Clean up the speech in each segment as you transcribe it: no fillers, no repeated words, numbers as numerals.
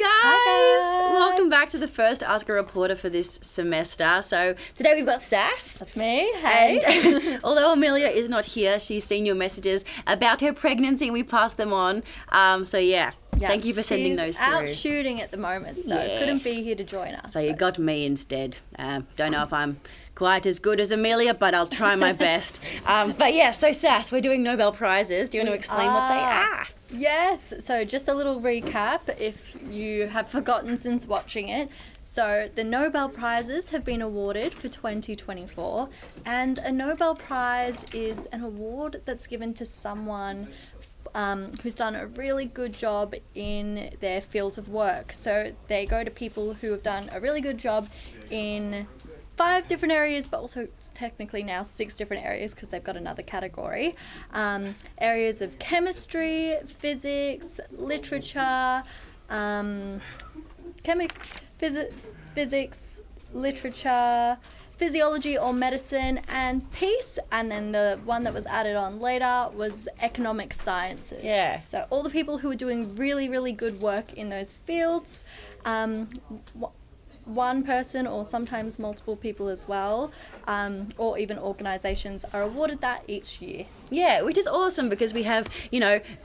Hi guys! Hi guys! Welcome back to the first Ask a Reporter for this semester. So today we've got Sass. That's me. Hey. And although Amelia is not here, she's seen your messages about her pregnancy and we passed them on. Thank you for sending those through. She's out shooting at the moment, so couldn't be here to join us. So you got me instead. Don't know if I'm quite as good as Amelia, but I'll try my best. So Sass, we're doing Nobel Prizes. Do you want to explain what they are? Yes, so just a little recap if you have forgotten since watching it. So the Nobel Prizes have been awarded for 2024, and a Nobel Prize is an award that's given to someone who's done a really good job in their fields of work. So they go to people who have done a really good job in 5 different areas, but also technically now 6 different areas because they've got another category. Areas of chemistry, physics, literature, physics, literature, physiology or medicine, and peace. And then the one that was added on later was economic sciences. Yeah. So all the people who are doing really, really good work in those fields, one person or sometimes multiple people as well, or even organisations are awarded that each year. Yeah, which is awesome because we have,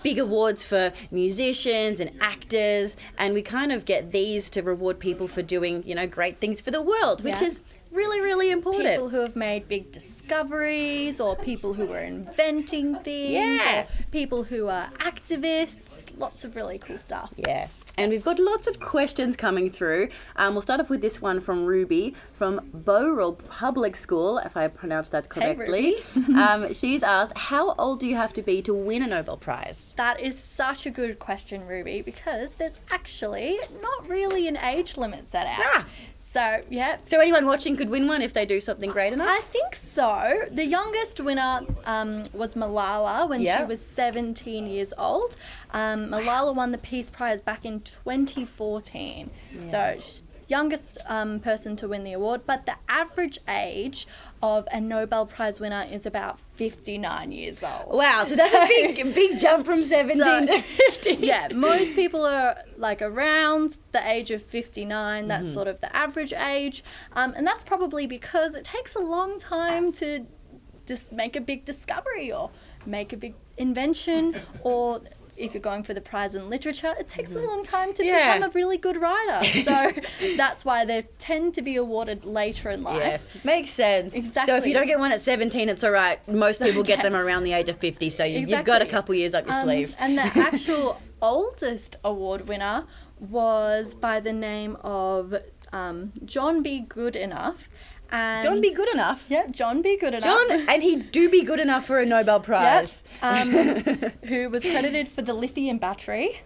big awards for musicians and actors, and we kind of get these to reward people for doing, great things for the world, which is really, really important. People who have made big discoveries, or people who are inventing things, or people who are activists, lots of really cool stuff. Yeah. And we've got lots of questions coming through. We'll start off with this one from Ruby from Bowral Public School, if I pronounced that correctly. Hey, she's asked, how old do you have to be to win a Nobel Prize? That is such a good question, Ruby, because there's actually not really an age limit set out. So, yeah. So anyone watching could win one if they do something great enough? I think so. The youngest winner was Malala when she was 17 years old. Malala won the Peace Prize back in 2014. So youngest person to win the award, but the average age of a Nobel Prize winner is about 59 years old. Wow, so that's a big jump from 17 to 50. Yeah, most people are like around the age of 59. That's sort of the average age. And that's probably because it takes a long time to just make a big discovery or make a big invention, or if you're going for the prize in literature, it takes a long time to become a really good writer. So that's why they tend to be awarded later in life. Yes, makes sense. Exactly. So if you don't get one at 17, it's all right. Most people get them around the age of 50, so you've got a couple years up your sleeve. And the actual oldest award winner was by the name of John B. Goodenough. And John B. Goodenough? Yeah, John B. Goodenough. John, and he do be good enough for a Nobel Prize. Who was credited for the lithium battery.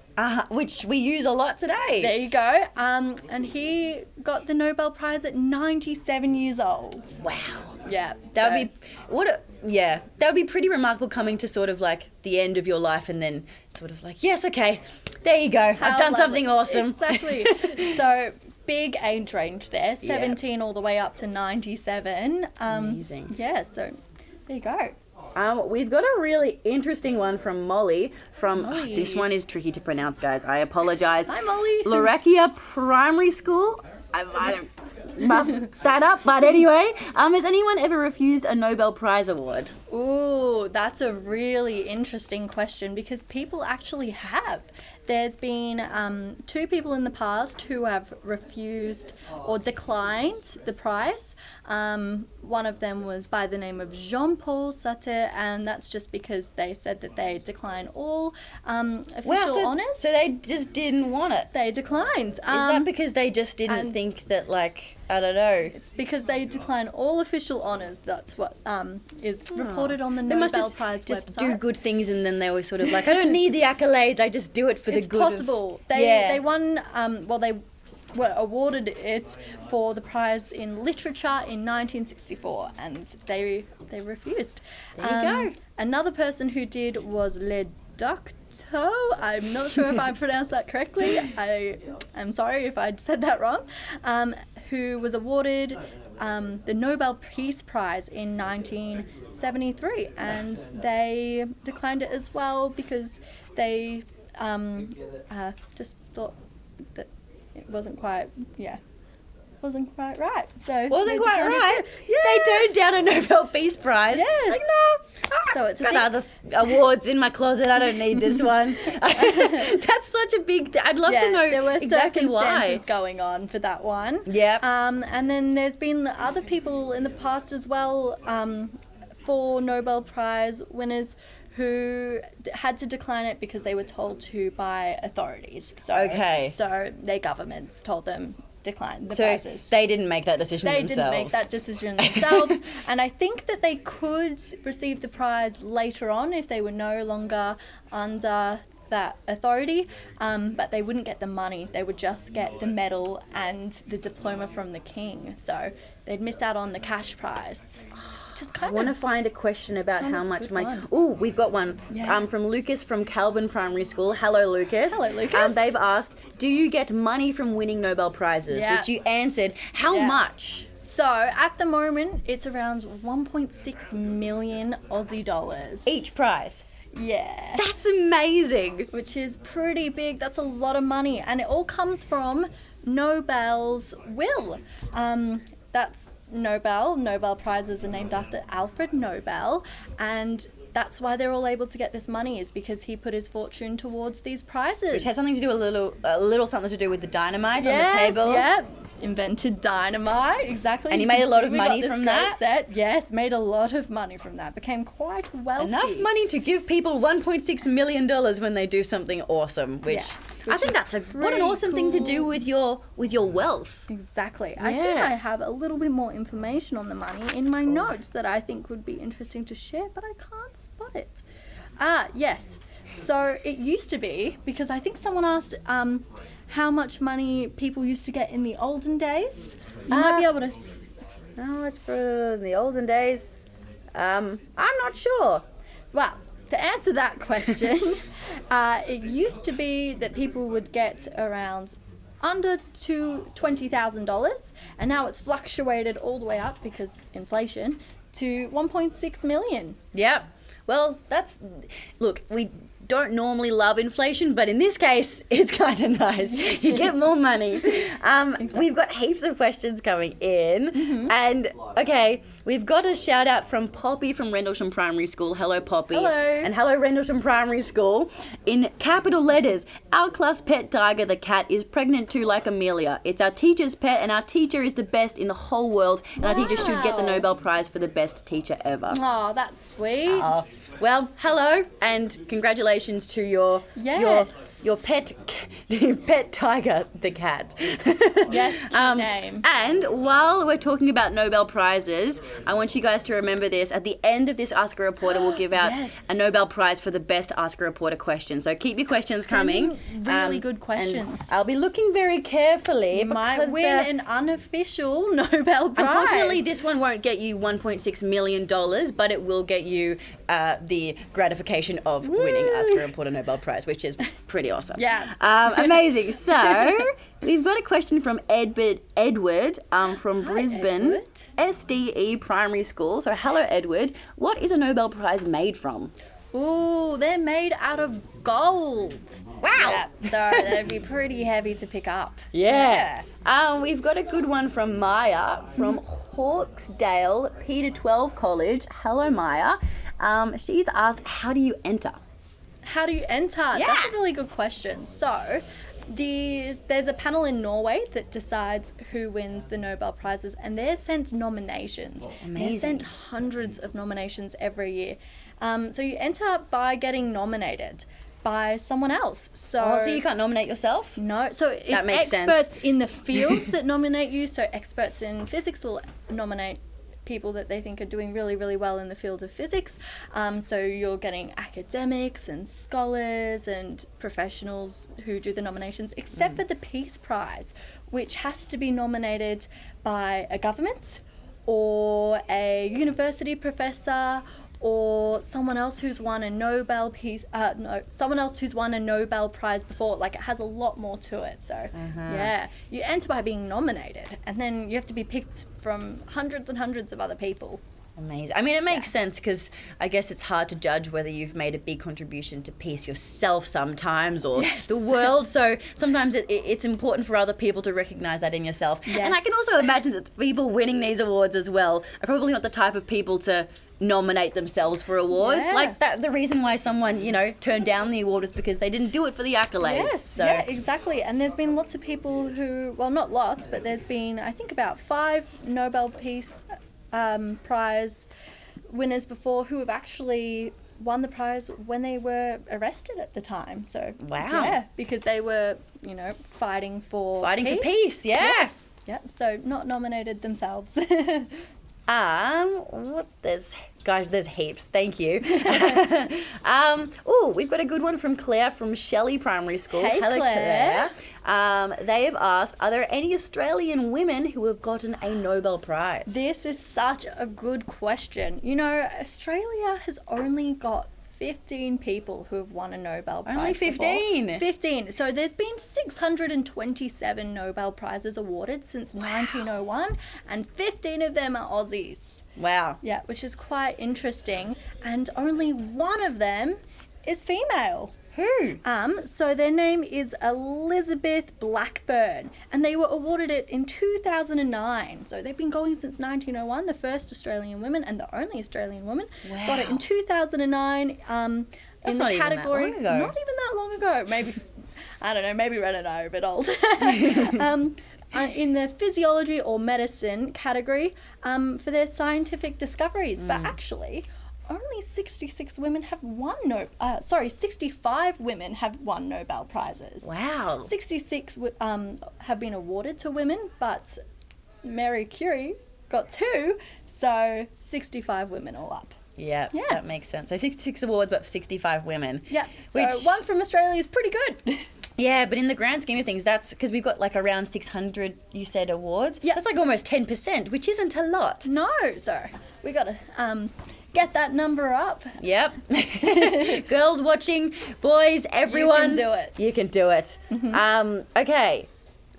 Which we use a lot today. There you go. And he got the Nobel Prize at 97 years old. Wow. Yeah. That would be pretty remarkable, coming to sort of like the end of your life and then sort of like, yes, okay, there you go. I've done something awesome. Exactly. So big age range there, 17 all the way up to 97. Amazing. Yeah, so there you go. We've got a really interesting one from Molly. This one is tricky to pronounce, guys. I apologise. Hi, Molly. Lorekia Primary School. I don't muff that up, but anyway, has anyone ever refused a Nobel Prize award? Ooh, that's a really interesting question because people actually have. There's been 2 people in the past who have refused or declined the prize. One of them was by the name of Jean-Paul Sartre, and that's just because they said that they decline all official honours. So they just didn't want it. They declined. Is that because they just didn't think that, like, I don't know? It's because they decline all official honours. That's what is reported on the Nobel Prize website. Just do good things, and then they were sort of like, I don't need the accolades, I just do it for the good. It's possible. They won, they were awarded it for the prize in literature in 1964, and they refused. There you go. Another person who did was Le Docto. I'm not sure if I pronounced that correctly. I'm sorry if I said that wrong. Who was awarded the Nobel Peace Prize in 1973, and they declined it as well because they just thought it wasn't quite right. So Wasn't quite right. Yeah. They turned down a Nobel Peace Prize. Yeah. Like, no. So it's a got thing. other awards in my closet. I don't need this one. That's such a big. I'd love to know there were exactly circumstances why. going on for that one. Yep. And then there's been other people in the past as well, for Nobel Prize winners who had to decline it because they were told to by authorities. So their governments told them decline the prizes. They didn't make that decision themselves. They didn't make that decision themselves. And I think that they could receive the prize later on if they were no longer under that authority, but they wouldn't get the money. They would just get the medal and the diploma from the king. So they'd miss out on the cash prize. I want to find a question about how much money. one. Oh, we've got one Yeah. from Lucas from Calvin Primary School. Hello, Lucas. Hello, Lucas. They've asked, do you get money from winning Nobel Prizes? Yeah. Which you answered. How Yeah. much? So at the moment, it's around 1.6 million Aussie dollars. Each prize. Yeah. That's amazing. Which is pretty big. That's a lot of money. And it all comes from Nobel's will. That's Nobel Prizes are named after Alfred Nobel, and that's why they're all able to get this money, is because he put his fortune towards these prizes. Which has something to do a little something to do with the dynamite on the table. Yeah, invented dynamite, exactly. And he You made can a lot see of we got money this from great that? Set. Yes, made a lot of money from that. Became quite wealthy. Enough money to give people $1.6 million when they do something awesome, which I which think is that's what an pretty awesome thing to do cool. with your wealth. Exactly. I think I have a little bit more information on the money in my notes that I think would be interesting to share, but I can't spot it. Yes. So it used to be, because I think someone asked how much money people used to get in the olden days. You might be able to... How much for the olden days? I'm not sure. Well, to answer that question, it used to be that people would get around under to $20,000, and now it's fluctuated all the way up because inflation to 1.6 million. Yep. Well, look, we don't normally love inflation, but in this case, it's kind of nice. You get more money. We've got heaps of questions coming in. And, okay, we've got a shout out from Poppy from Rendlesham Primary School. Hello, Poppy. Hello. And hello, Rendlesham Primary School. In capital letters, our class pet tiger, the cat, is pregnant too like Amelia. It's our teacher's pet, and our teacher is the best in the whole world, and our teacher should get the Wow. Nobel Prize for the best teacher ever. Oh, that's sweet. Well, hello, and congratulations to your pet tiger, the cat. Yes, cute name. And while we're talking about Nobel Prizes, I want you guys to remember this. At the end of this Ask a Reporter, we'll give out Yes. a Nobel Prize for the best Ask a Reporter question. So keep your questions coming. really good and questions. I'll be looking very carefully. You might because, win an unofficial Nobel Prize. Unfortunately, this one won't get you $1.6 million, but it will get you the gratification of winning Ask a Reporter Nobel Prize, which is pretty awesome. Yeah. Amazing. So, we've got a question from Edward from Brisbane, Edward. SDE Primary School. So, hello, Edward. What is a Nobel Prize made from? Ooh, they're made out of gold. Wow. Yeah, so they'd be pretty heavy to pick up. Yeah. We've got a good one from Maya from Hawkesdale Peter 12 College. Hello, Maya. She's asked, how do you enter? How do you enter? That's a really good question. So, there's a panel in Norway that decides who wins the Nobel Prizes, and they're sent nominations. Amazing. They're sent hundreds of nominations every year. So you enter by getting nominated by someone else. So you can't nominate yourself? no, so it's That makes sense. experts in the fields that nominate you. So experts in physics will nominate people that they think are doing really, really well in the field of physics. So you're getting academics and scholars and professionals who do the nominations, except for the Peace Prize, which has to be nominated by a government or a university professor or someone else who's won a someone else who's won a Nobel Prize before. Like, it has a lot more to it. So yeah, you enter by being nominated, and then you have to be picked from hundreds and hundreds of other people. Amazing. I mean, it makes sense because I guess it's hard to judge whether you've made a big contribution to peace yourself sometimes or the world. So sometimes it's important for other people to recognise that in yourself. Yes. And I can also imagine that the people winning these awards as well are probably not the type of people to nominate themselves for awards. Like that, the reason why someone, turned down the award is because they didn't do it for the accolades. Yes, so. yeah, exactly. And there's been lots of people who, well, not lots, but there's been, I think, about 5 Nobel Peace Prize winners before who have actually won the prize when they were arrested at the time. So yeah, because they were, fighting for peace. Yeah. So not nominated themselves. There's heaps. Thank you. We've got a good one from Claire from Shelley Primary School. Hey, Hello, Claire. They have asked, are there any Australian women who have gotten a Nobel Prize? This is such a good question. Australia has only got 15 people who have won a Nobel Prize. Only 15? Before. 15. So there's been 627 Nobel Prizes awarded since 1901, and 15 of them are Aussies. Wow. Yeah, which is quite interesting. And only one of them is female. Who? So their name is Elizabeth Blackburn, and they were awarded it in 2009. So they've been going since 1901, the first Australian woman and the only Australian woman. Wow. Got it in 2009 in the category. Not even that long ago. Not even that long ago. Maybe, I don't know, maybe Ren and I are a bit old. In the physiology or medicine category for their scientific discoveries. But actually, only 65 women have won Nobel Prizes. Wow. 66 have been awarded to women, but Marie Curie got 2, so 65 women all up. Yeah, that makes sense. So 66 awards, but 65 women. Yeah, so one from Australia is pretty good. Yeah, but in the grand scheme of things, that's because we've got like around 600, you said, awards. Yeah. So that's like almost 10%, which isn't a lot. No, so we got to get that number up. Yep. Girls watching, boys, everyone. You can do it. You can do it. Mm-hmm. Okay.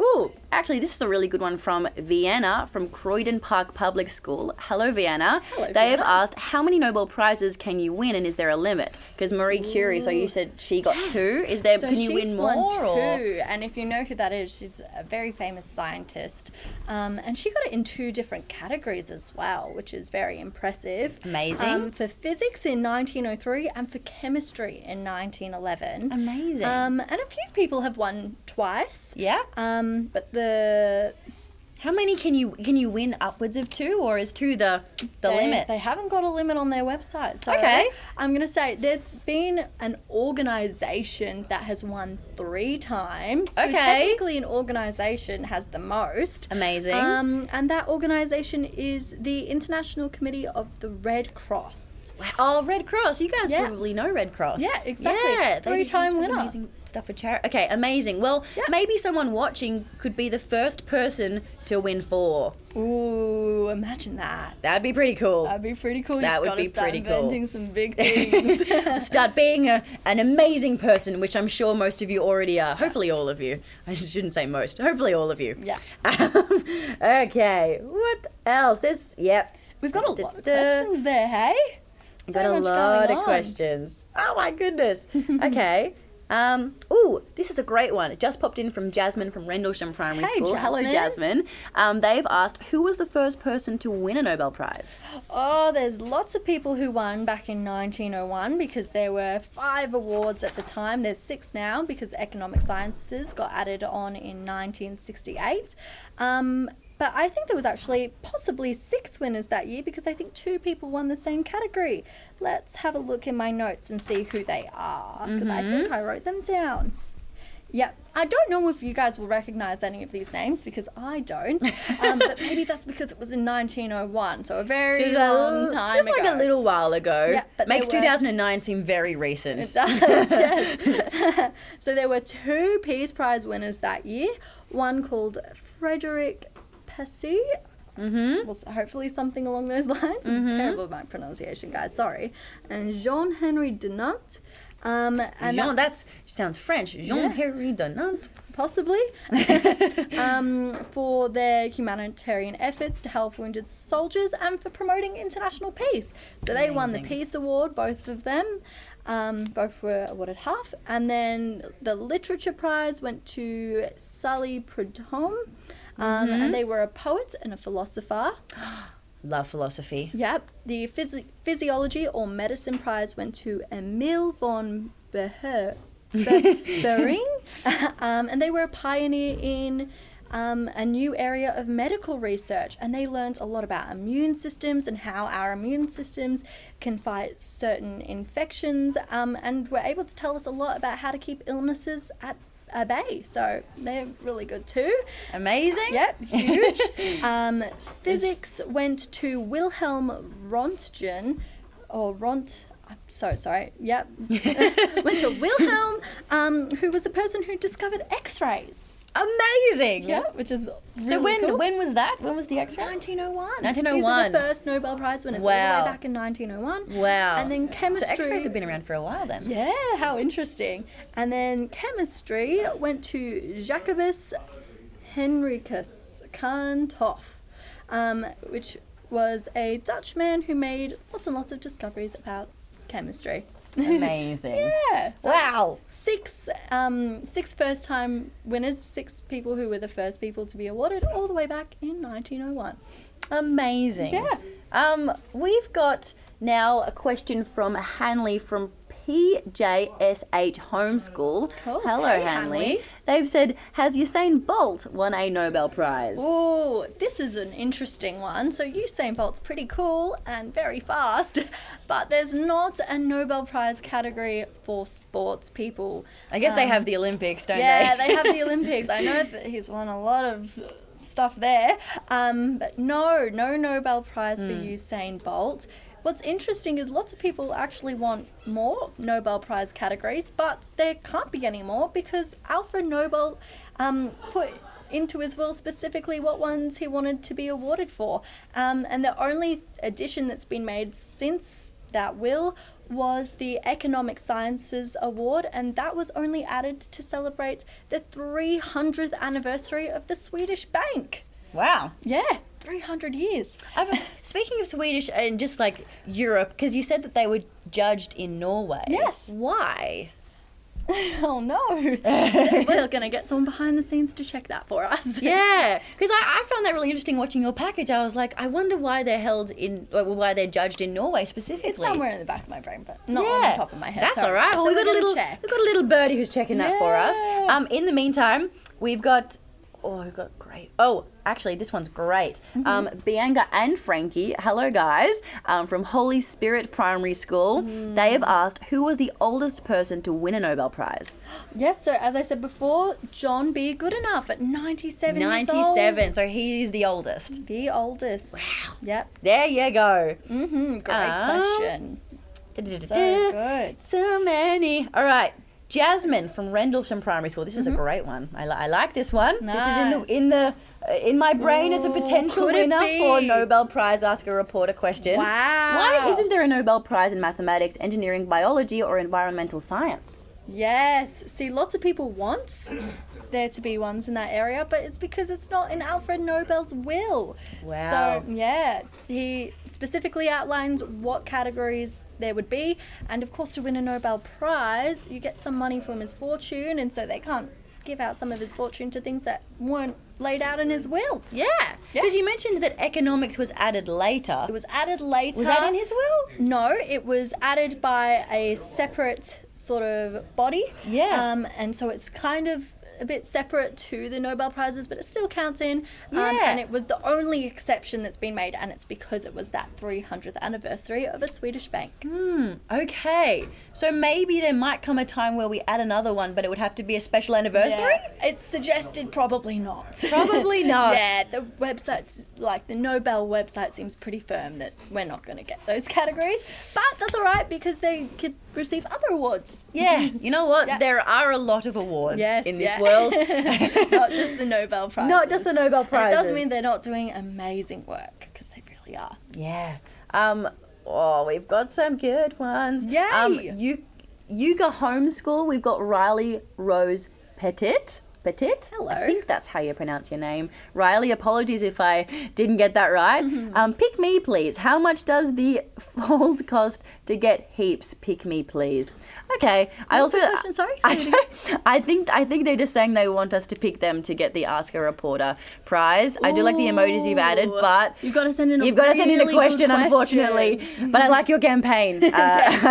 Ooh, actually, this is a really good one from Vienna from Croydon Park Public School. Hello, Vienna. Hello, They have asked, how many Nobel Prizes can you win, and is there a limit? Because Marie Curie, so you said she got 2. Is there? So can you win more? Won 2, and if you know who that is, she's a very famous scientist, and she got it in 2 different categories as well, which is very impressive. Amazing. For physics in 1903 and for chemistry in 1911. Amazing. And a few people have won twice. Yeah. But how many can you win upwards of 2, or is 2 the limit? They haven't got a limit on their website. So okay. I'm going to say there's been an organisation that has won 3 times. So technically an organisation has the most. Amazing. And that organisation is the International Committee of the Red Cross. Wow. Oh, Red Cross. You guys probably know Red Cross. Yeah, exactly. Yeah, 3-time winner. Amazing stuff for charity. Okay, amazing. Well, maybe someone watching could be the first person to win 4. Ooh, imagine that. That'd be pretty cool. That'd be pretty cool. That would be pretty cool. Inventing some big things. Start being an amazing person, which I'm sure most of you already are. Hopefully all of you. I shouldn't say most. Hopefully all of you. Yeah. Okay, what else? We've got a lot of questions there, hey? Got a lot of questions. Oh my goodness. Okay. This is a great one. It just popped in from Jasmine from Rendlesham Primary School. Jasmine. Hello, Jasmine. They've asked, who was the first person to win a Nobel Prize? Oh, there's lots of people who won back in 1901 because there were 5 awards at the time. There's 6 now because economic sciences got added on in 1968. But I think there was actually possibly 6 winners that year because I think 2 people won the same category. Let's have a look in my notes and see who they are because I think I wrote them down. Yep. I don't know if you guys will recognise any of these names because I don't. But maybe that's because it was in 1901, so a very long time ago. Just like a little while ago. Yeah, but makes 2009 seem very recent. It does, yes. So there were 2 Peace Prize winners that year. One called Frederick Passy. Well, hopefully something along those lines. I'm terrible at my pronunciation, guys. Sorry. And Jean-Henri Dunant. And Jean, that sounds French. Jean-Henri Dunant. possibly, for their humanitarian efforts to help wounded soldiers and for promoting international peace. So they won the Amazing. Peace Award, both of them. Both were awarded half. And then the Literature Prize went to Sully Prudhomme, and they were a poet and a philosopher. Love philosophy. Yep. The Physiology or Medicine Prize went to Emile von Behring, and they were a pioneer in a new area of medical research, and they learned a lot about immune systems and how our immune systems can fight certain infections, and were able to tell us a lot about how to keep illnesses at bay. So they're really good too. Amazing. Yep, huge. Physics went to Wilhelm Röntgen, or Ront. I'm so sorry. Yep. Went to Wilhelm, who was the person who discovered X-rays. Amazing. Yeah, which is really So when cool. was that? When was the X-ray? 1901. 1901. These are the first Nobel Prize winners all the Wow. way back in 1901. Wow. And then chemistry. So X-rays have been around for a while then. Yeah, how interesting. And then chemistry went to Jacobus Henricus Kanthoff, which was a Dutch man who made lots and lots of discoveries about chemistry. Amazing. Yeah. So Wow. six first-time winners, 6 people who were the first people to be awarded all the way back in 1901. Amazing. Yeah. We've got now a question from Hanley from PJSH Homeschool. Cool. Hello, Hey, Hanley. Hanley. They've said, has Usain Bolt won a Nobel Prize? Oh, this is an interesting one. So Usain Bolt's pretty cool and very fast, but there's not a Nobel Prize category for sports people. I guess they have the Olympics, don't Yeah, they? they have the Olympics. I know that he's won a lot of stuff there, but no Nobel Prize for Usain Bolt. What's interesting is lots of people actually want more Nobel Prize categories, but there can't be any more because Alfred Nobel put into his will specifically what ones he wanted to be awarded for. And the only addition that's been made since that will was the Economic Sciences Award, and that was only added to celebrate the 300th anniversary of the Swedish Bank. Wow. Yeah, 300 years. Speaking of Swedish and just like Europe, because you said that they were judged in Norway. Yes. Why? Oh no. We're going to get someone behind the scenes to check that for us. Yeah, because I found that really interesting watching your package. I was like, I wonder why they're why they're judged in Norway specifically. It's somewhere in the back of my brain, but not on the top of my head. That's Sorry. all right. Well, So we've got we're gonna check. we've got a little birdie who's checking that for us. Yeah. In the meantime, we've got great. Oh, actually, this one's great. Bianca and Frankie, hello guys, from Holy Spirit Primary School. They have asked, who was the oldest person to win a Nobel Prize? Yes, so as I said before, John B. Goodenough at 97 years old. 97, so he is the oldest. The oldest. Wow. Yep. There you go. Great question. So good. So many. All right. Jasmine from Rendlesham Primary School. This is a great one. I like this one. Nice. This is in my brain as a potential could it winner be? for Nobel Prize Ask a Reporter question. Wow. Why isn't there a Nobel Prize in mathematics, engineering, biology, or environmental science? Yes. See, lots of people want there to be ones in that area, but it's because it's not in Alfred Nobel's will. Wow. So, yeah, he specifically outlines what categories there would be, and of course to win a Nobel Prize, you get some money from his fortune, and so they can't give out some of his fortune to things that weren't laid out in his will. Yeah. Because you mentioned that economics was added later. It was added later. Was that in his will? No, it was added by a separate sort of body. Yeah. And so it's kind of a bit separate to the Nobel Prizes, but it still counts in. Yeah. And it was the only exception that's been made, and it's because it was that 300th anniversary of a Swedish bank. Okay. So maybe there might come a time where we add another one, but it would have to be a special anniversary? Yeah. It's suggested probably not. Probably not. Yeah, the website's, like the Nobel website seems pretty firm that we're not going to get those categories. But that's all right because they could receive other awards. Yeah. You know what? Yeah. There are a lot of awards Yes, in this yeah. world. Not just the Nobel Prizes. Not just the Nobel And Prizes. it doesn't mean they're not doing amazing work, because they really are. Yeah. We've got some good ones. Yay! Yuga Homeschool, we've got Riley Rose Petit. Hello. I think that's how you pronounce your name. Riley, apologies if I didn't get that right. Pick me, please. How much does the fold cost to get heaps? Pick me, please. Okay. What's the question? Sorry? I think they're just saying they want us to pick them to get the Ask a Reporter prize. I do like the emojis you've added, but you've got to send in a question, unfortunately. But I like your campaign.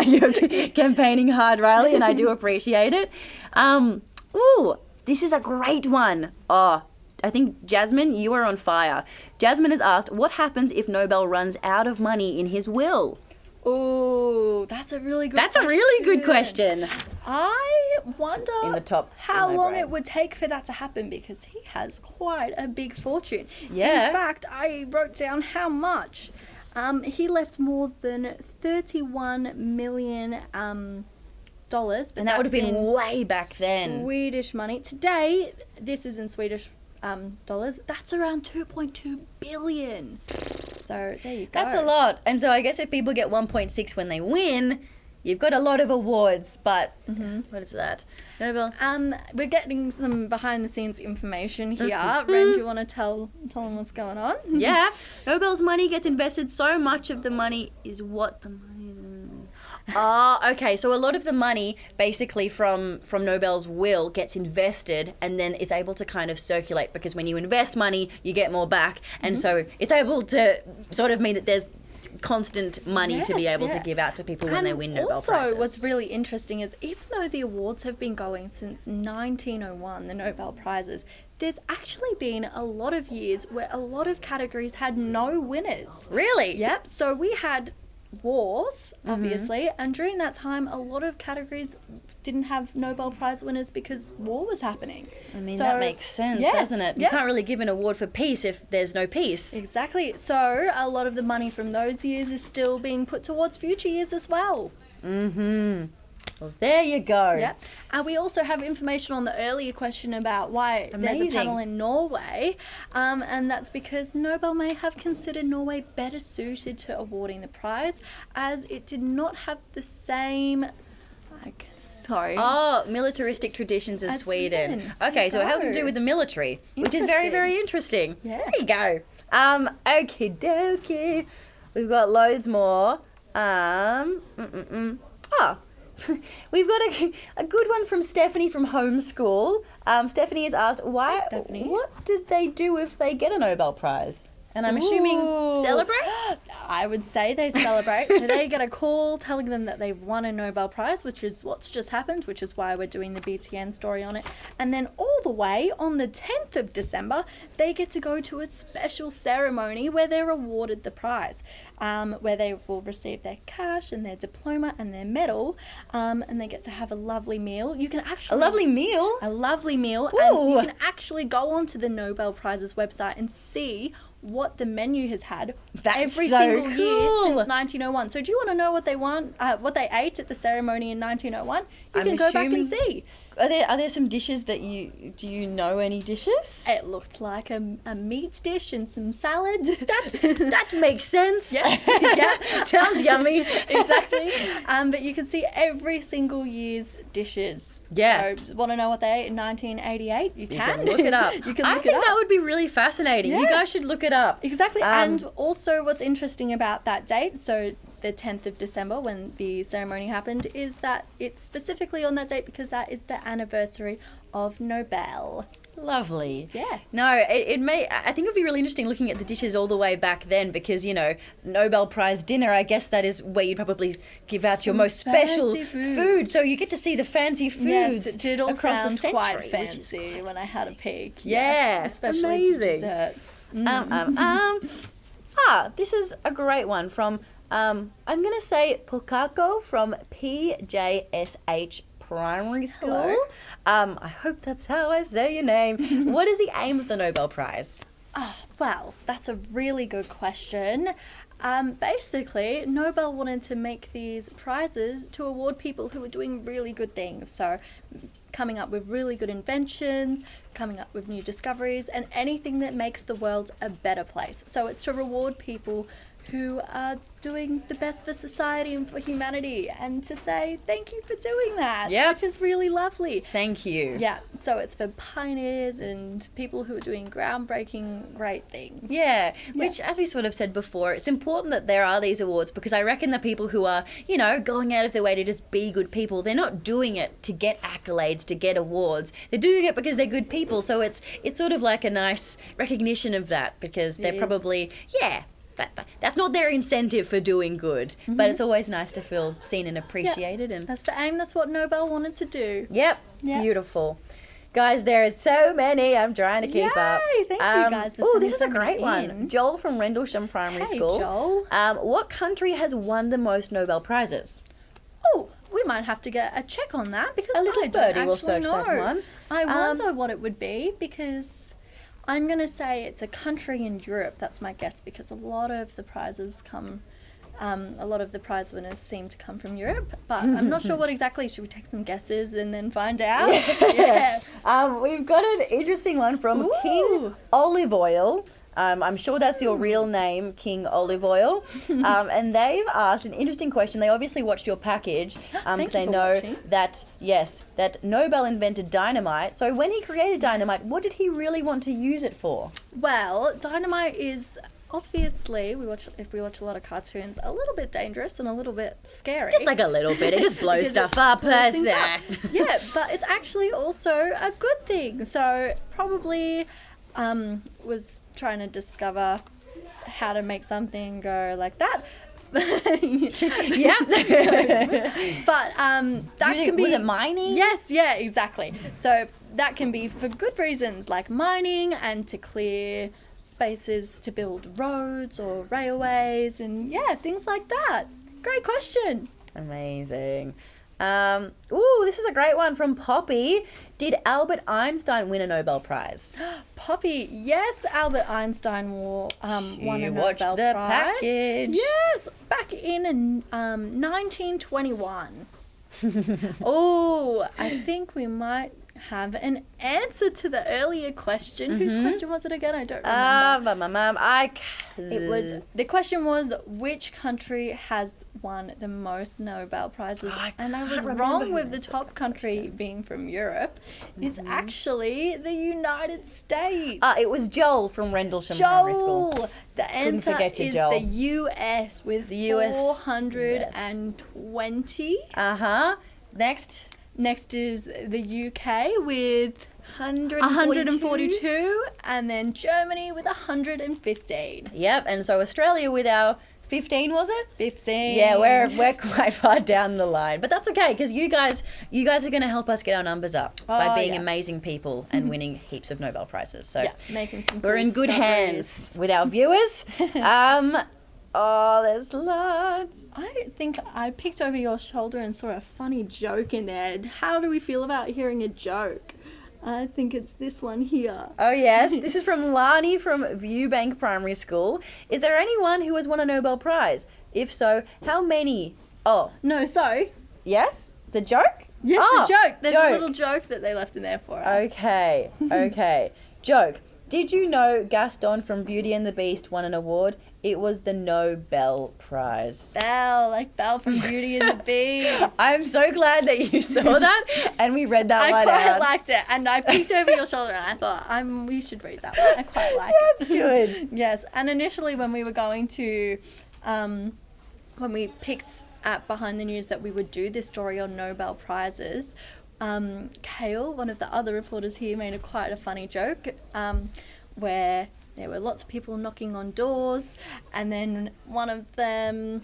You're campaigning hard, Riley, and I do appreciate it. This is a great one. Oh, I think Jasmine, you are on fire. Jasmine has asked, what happens if Nobel runs out of money in his will? Oh, that's a really good question. That's a really good question. I wonder In the top how in my long brain. it would take for that to happen, because he has quite a big fortune. Yeah. In fact, I wrote down how much. He left more than $31 million dollars, but And that would have been in way back then. Swedish money. Today, this is in Swedish dollars. That's around 2.2 billion. So there you go. That's a lot. And so I guess if people get 1.6 when they win, you've got a lot of awards. But what is that? Nobel? We're getting some behind the scenes information here. Ren, do you want to tell them what's going on? Yeah. Nobel's money gets invested. So much of the money is what the money... okay. So a lot of the money, basically from Nobel's will, gets invested, and then it's able to kind of circulate, because when you invest money, you get more back, and so it's able to sort of mean that there's constant money to be able to give out to people when they win Nobel Prizes. Also, what's really interesting is, even though the awards have been going since 1901, the Nobel Prizes, there's actually been a lot of years where a lot of categories had no winners. Really? Yep. So we had wars, obviously, and during that time, a lot of categories didn't have Nobel Prize winners because war was happening. I mean, that makes sense, doesn't it? You can't really give an award for peace if there's no peace. Exactly. So a lot of the money from those years is still being put towards future years as well. Well, there you go. Yeah. We also have information on the earlier question about why there's a panel in Norway, and that's because Nobel may have considered Norway better suited to awarding the prize, as it did not have the same... militaristic traditions as Sweden. Sweden. Okay, so it has to do with the military, which is very, very interesting. Yeah. There you go. Okie dokie. We've got loads more. We've got a good one from Stephanie from Homeschool. Stephanie has asked, Hi, Stephanie. what did they do if they get a Nobel Prize? And I'm assuming celebrate? I would say they celebrate. So they get a call telling them that they've won a Nobel Prize, which is what's just happened, which is why we're doing the BTN story on it. And then all the way on the 10th of December, they get to go to a special ceremony where they're awarded the prize, where they will receive their cash and their diploma and their medal, and they get to have a lovely meal. You can actually... A lovely meal? A lovely meal. Ooh. And you can actually go onto the Nobel Prizes website and see what the menu has had every single year since 1901. So do you want to know what they ate at the ceremony in 1901? You can go back and see. Are there some dishes that do you know any dishes? It looked like a meat dish and some salad. That makes sense. Yes. Yeah. Sounds yummy. Exactly. But you can see every single year's dishes. Yeah. So want to know what they ate in 1988? You can look it up. You can I look think it up. that would be really fascinating. Yeah. You guys should look it up. Exactly. And also what's interesting about that date, so the 10th of December when the ceremony happened, is that it's specifically on that date because that is the anniversary of Nobel. Lovely. Yeah. No, I think it would be really interesting looking at the dishes all the way back then, because, Nobel Prize dinner, I guess that is where you'd probably give out your most special food. So you get to see the fancy foods Yes, it all across sounds a century, quite which is fancy when I had a peek. Yeah, especially amazing. the desserts. This is a great one from, I'm going to say Pukako from PJSH Primary School. Hello. I hope that's how I say your name. What is the aim of the Nobel Prize? Well, that's a really good question. Basically, Nobel wanted to make these prizes to award people who were doing really good things. So coming up with really good inventions, coming up with new discoveries, and anything that makes the world a better place. So it's to reward people who are doing the best for society and for humanity, and to say thank you for doing that, which is really lovely. Thank you. Yeah, so it's for pioneers and people who are doing groundbreaking great things. Yeah, which, as we sort of said before, it's important that there are these awards, because I reckon the people who are, you know, going out of their way to just be good people, they're not doing it to get accolades, to get awards. They're doing it because they're good people. So it's sort of like a nice recognition of that, because they're probably, that's not their incentive for doing good, but it's always nice to feel seen and appreciated. And that's the aim. That's what Nobel wanted to do. Yep. Beautiful. Guys, there are so many. I'm trying to keep up. Thank you guys for sending this is so a great many one. in. Joel from Rendlesham Primary School. Joel. What country has won the most Nobel Prizes? Oh, we might have to get a check on that, because A little I don't birdie will actually search know. that one. I wonder what it would be, because I'm going to say it's a country in Europe. That's my guess, because a lot of the prizes come, a lot of the prize winners seem to come from Europe, but I'm not sure what exactly. Should we take some guesses and then find out? Yeah. We've got an interesting one from King Olive Oil. I'm sure that's your real name, King Olive Oil. And they've asked an interesting question. They obviously watched your package because they know that, that Nobel invented dynamite. So when he created dynamite, what did he really want to use it for? Well, dynamite is obviously, if we watch a lot of cartoons, a little bit dangerous and a little bit scary. Just like a little bit. It just blows stuff up. Yeah, but it's actually also a good thing. So probably was trying to discover how to make something go like that. But that can be... Was it mining? Yes, yeah, exactly. So that can be for good reasons, like mining and to clear spaces to build roads or railways and things like that. Great question. Amazing. This is a great one from Poppy. Did Albert Einstein win a Nobel Prize? Poppy, yes, Albert Einstein won a Nobel Prize. The package. Yes, back in 1921. Oh, I think we might have an answer to the earlier question. Whose question was it again? I don't remember. The question was, which country has won the most Nobel Prizes? And I was wrong with the top country being from Europe. It's actually the United States. It was Joel from Rendlesham Primary School. The answer is the US with 420. Next is the UK with 142, and then Germany with 115. Yep, and so Australia with our 15, was it? 15. Yeah, we're quite far down the line, but that's okay, because you guys are going to help us get our numbers up by being amazing people and winning heaps of Nobel Prizes. So making some we're in good hands with our viewers. There's lots. I think I peeked over your shoulder and saw a funny joke in there. How do we feel about hearing a joke? I think it's this one here. Oh, yes. This is from Lani from Viewbank Primary School. Is there anyone who has won a Nobel Prize? If so, how many? Oh. No, so. Yes? The joke? Yes, the joke. There's a little joke that they left in there for us. Okay. Joke. Did you know Gaston from Beauty and the Beast won an award? It was the Nobel Prize. Belle, like Belle from Beauty and the Beast. I'm so glad that you saw that and we read that one out. I quite liked it, and I peeked over your shoulder and I thought, we should read that one. I quite like it. That's good. Yes, and initially when we were going to, when we picked at Behind the News that we would do this story on Nobel Prizes, Kale, one of the other reporters here, made quite a funny joke where there were lots of people knocking on doors, and then one of them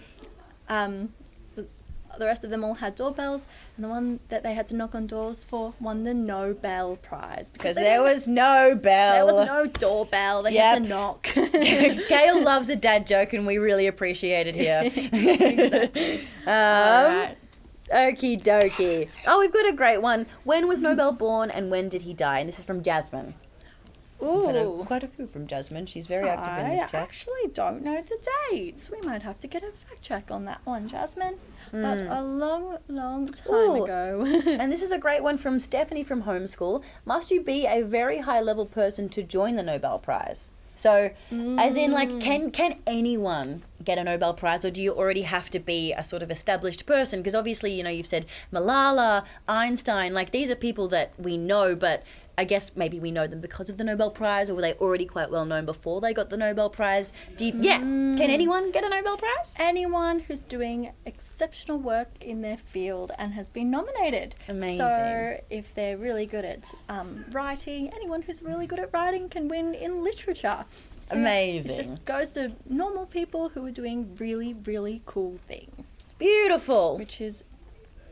the rest of them all had doorbells, and the one that they had to knock on doors for won the Nobel Prize. Because there was no bell. There was no doorbell. They had to knock. Gail loves a dad joke, and we really appreciate it here. Exactly. All right. Okie dokie. Oh, we've got a great one. When was Nobel born and when did he die? And this is from Jasmine. Ooh. Quite a few from Jasmine. She's very active in this chat. I actually don't know the dates. We might have to get a fact check on that one, Jasmine. But a long, long time ago. And this is a great one from Stephanie from Homeschool. Must you be a very high-level person to join the Nobel Prize? So, as in, like, can anyone get a Nobel Prize, or do you already have to be a sort of established person? Because obviously, you know, you've said Malala, Einstein, like, these are people that we know, but I guess maybe we know them because of the Nobel Prize, or were they already quite well known before they got the Nobel Prize? Can anyone get a Nobel Prize? Anyone who's doing exceptional work in their field and has been nominated. Amazing. So if they're really good at writing, anyone who's really good at writing can win in literature. So Amazing. It just goes to normal people who are doing really, really cool things, Beautiful. which is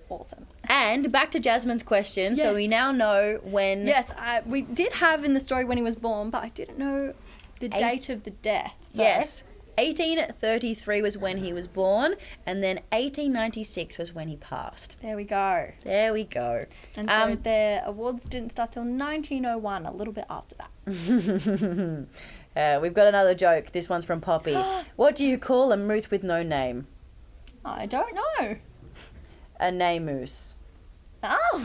awesome. And back to Jasmine's question. So Yes. we now know when... Yes, we did have in the story when he was born, but I didn't know the date of the death. So Yes. 1833 was when he was born, and then 1896 was when he passed. there we go. There we go. And so their awards didn't start till 1901, a little bit after that. We've got another joke. This one's from Poppy. What do you call a moose with no name? I don't know. A name moose. Oh,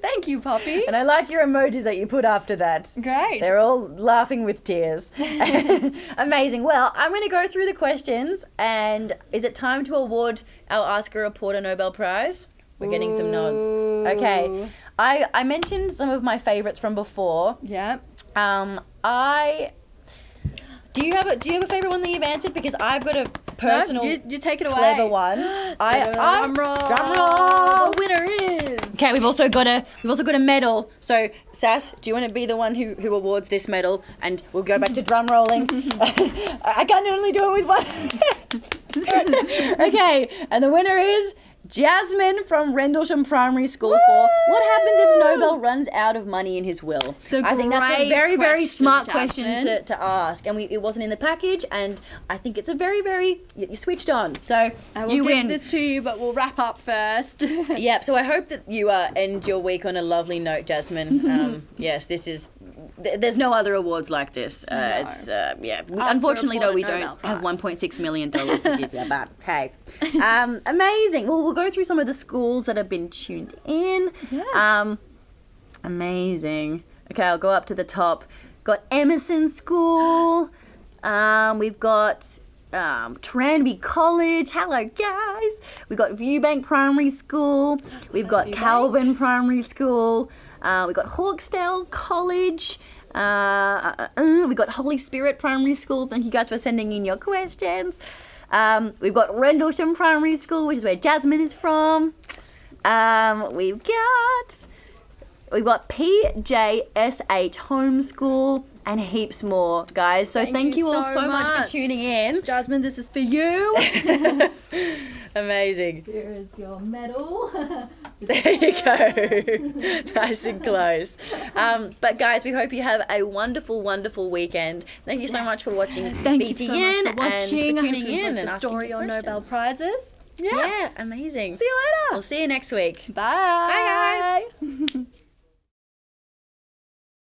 thank you, Poppy. And I like your emojis that you put after that. Great. They're all laughing with tears. Amazing. Well, I'm going to go through the questions, and is it time to award our Ask a Reporter Nobel Prize? We're getting some nods. Okay. I mentioned some of my favourites from before. Yeah. Do you have a favourite one that you've answered? Because I've got a personal, you take it away. clever one. Drum roll. Drum roll. The winner is. Okay, we've also got a medal. So, Sass, do you want to be the one who awards this medal? And we'll go back to drum rolling. I can only do it with one hand. Okay, and the winner is Jasmine from Rendlesham Primary School for what happens if Nobel runs out of money in his will? I think that's a very, very smart question to ask. And it wasn't in the package, and I think it's a very, very, you switched on. So I will you give win. this to you, but we'll wrap up first. Yep, so I hope that you end your week on a lovely note, Jasmine. Yes, this is... There's no other awards like this. It's unfortunately though we don't have $1.6 million to give you, but hey, amazing. Well, we'll go through some of the schools that have been tuned in. Yes. Amazing. Okay, I'll go up to the top. Got Emerson School. We've got Tranby College. Hello, guys. We've got Viewbank Primary School. We've got Calvin Primary School. We've got Hawkesdale College. We've got Holy Spirit Primary School. Thank you guys for sending in your questions. We've got Rendlesham Primary School, which is where Jasmine is from. We've got PJSH Homeschool and heaps more, guys. So thank you all so much for tuning in. Jasmine, this is for you. Amazing. Here is your medal. There you go. Nice and close. But guys, we hope you have a wonderful, wonderful weekend. Thank you so much for watching Thank BTN you so much for watching. and for tuning in and the asking story on questions. Nobel Prizes. Yeah, amazing. See you later. We'll see you next week. Bye. Bye, guys.